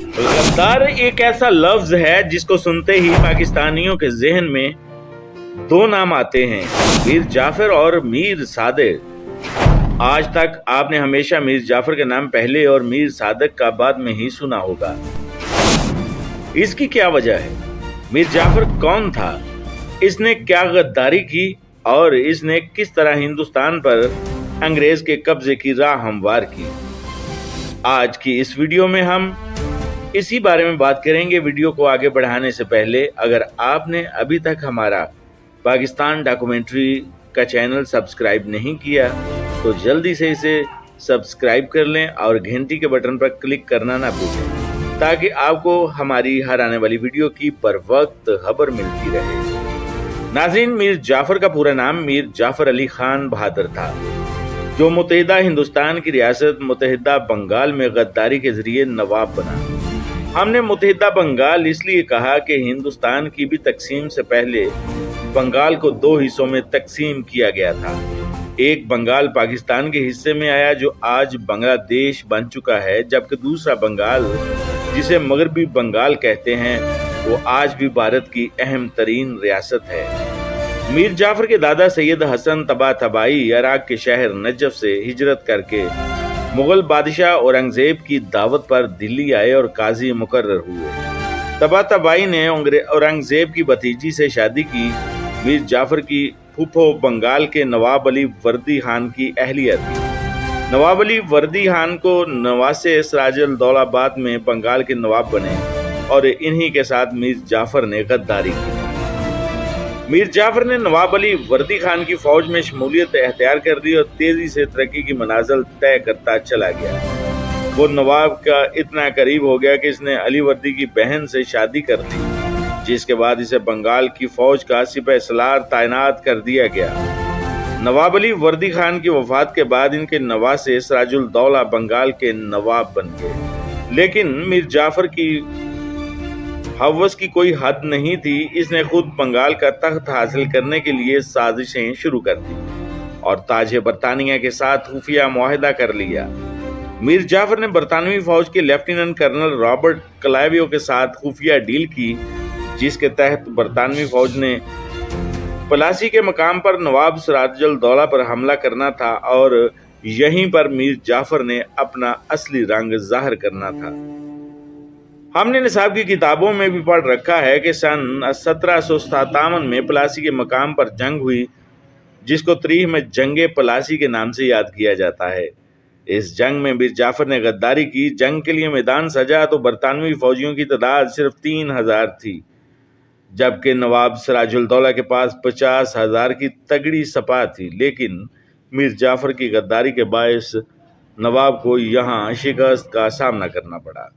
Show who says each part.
Speaker 1: गद्दार एक ऐसा लफ्ज है जिसको सुनते ही पाकिस्तानियों के जहन में दो नाम आते हैं, मीर जाफर और मीर सादिक। आज तक आपने हमेशा मीर जाफर के नाम पहले और मीर सादिक का बाद में ही सुना होगा। इसकी क्या वजह है? मीर जाफर कौन था? इसने क्या गद्दारी की और इसने किस तरह हिंदुस्तान पर अंग्रेज के कब्जे की राह हमवार की? आज की इस वीडियो में हम इसी बारे में बात करेंगे। वीडियो को आगे बढ़ाने से पहले अगर आपने अभी तक हमारा पाकिस्तान डॉक्यूमेंट्री का चैनल सब्सक्राइब नहीं किया तो जल्दी से इसे सब्सक्राइब कर लें और घंटी के बटन पर क्लिक करना ना भूलें ताकि आपको हमारी हर आने वाली वीडियो की बर वक्त खबर मिलती रहे। नाज़रीन, मीर जाफर का पूरा नाम मीर जाफर अली खान बहादुर था, जो मुत्तहिदा हिंदुस्तान की रियासत मुत्तहिदा बंगाल में गद्दारी के जरिए नवाब बना। हमने मुत्तहिदा बंगाल इसलिए कहा कि हिंदुस्तान की भी तकसीम से पहले बंगाल को दो हिस्सों में तकसीम किया गया था। एक बंगाल पाकिस्तान के हिस्से में आया जो आज बांग्लादेश बन चुका है, जबकि दूसरा बंगाल जिसे मगरबी बंगाल कहते हैं वो आज भी भारत की अहम तरीन रियासत है। मीर जाफर के दादा सैयद हसन तबातबाई इराक के शहर नजफ से हिजरत करके मुगल बादशाह औरंगजेब की दावत पर दिल्ली आए और काजी मुकर्रर हुए। तबातबाई ने औरंगजेब की भतीजी से शादी की। मीर जाफर की फूफो बंगाल के नवाब अली वर्दी खान की अहलिया थी। नवाब अली वर्दी खान को नवासे सिराजुल दौला बाद में बंगाल के नवाब बने और इन्हीं के साथ मीर जाफर ने गद्दारी की। मीर जाफर ने नवाब अली वर्दी खान की फौज में शमूलियत अख्तियार कर दी और तेजी से तरक्की की मनाजिल तय करता चला गया। वो नवाब का इतना करीब हो गया कि इसने अली वर्दी की बहन से शादी कर ली, जिसके बाद इसे बंगाल की फौज का सिपह सलार तैनात कर दिया गया। नवाब अली वर्दी खान की वफात के बाद इनके नवासे सिराजुल दौला बंगाल के नवाब बन गए। लेकिन मीर जाफर की हवस की कोई हद नहीं थी। इसने खुद बंगाल का तख्त हासिल करने के लिए साजिशें शुरू कर दी और ताज बरतानिया के साथ खुफिया मुआहिदा कर लिया। मीर जाफर ने बरतानवी फौज के लेफ्टिनेंट कर्नल रॉबर्ट क्लाइवियो के साथ खुफिया डील की, जिसके तहत बरतानवी फौज ने पलासी के मकाम पर नवाब सिराजुल दौला पर हमला करना था और यहीं पर मीर जाफर ने अपना असली रंग जाहिर करना था। हमने निसाब की किताबों में भी पढ़ रखा है कि सन 1757 में पलासी के मकाम पर जंग हुई, जिसको तारीख में जंगे पलासी के नाम से याद किया जाता है। इस जंग में मीर जाफर ने गद्दारी की। जंग के लिए मैदान सजा तो बरतानवी फौजियों की तादाद सिर्फ 3000 थी, जबकि नवाब सिराजुल दौला के पास 50,000 की तगड़ी सपा थी। लेकिन मीर जाफर की गद्दारी के बायस नवाब को यहाँ शिकस्त का सामना करना पड़ा।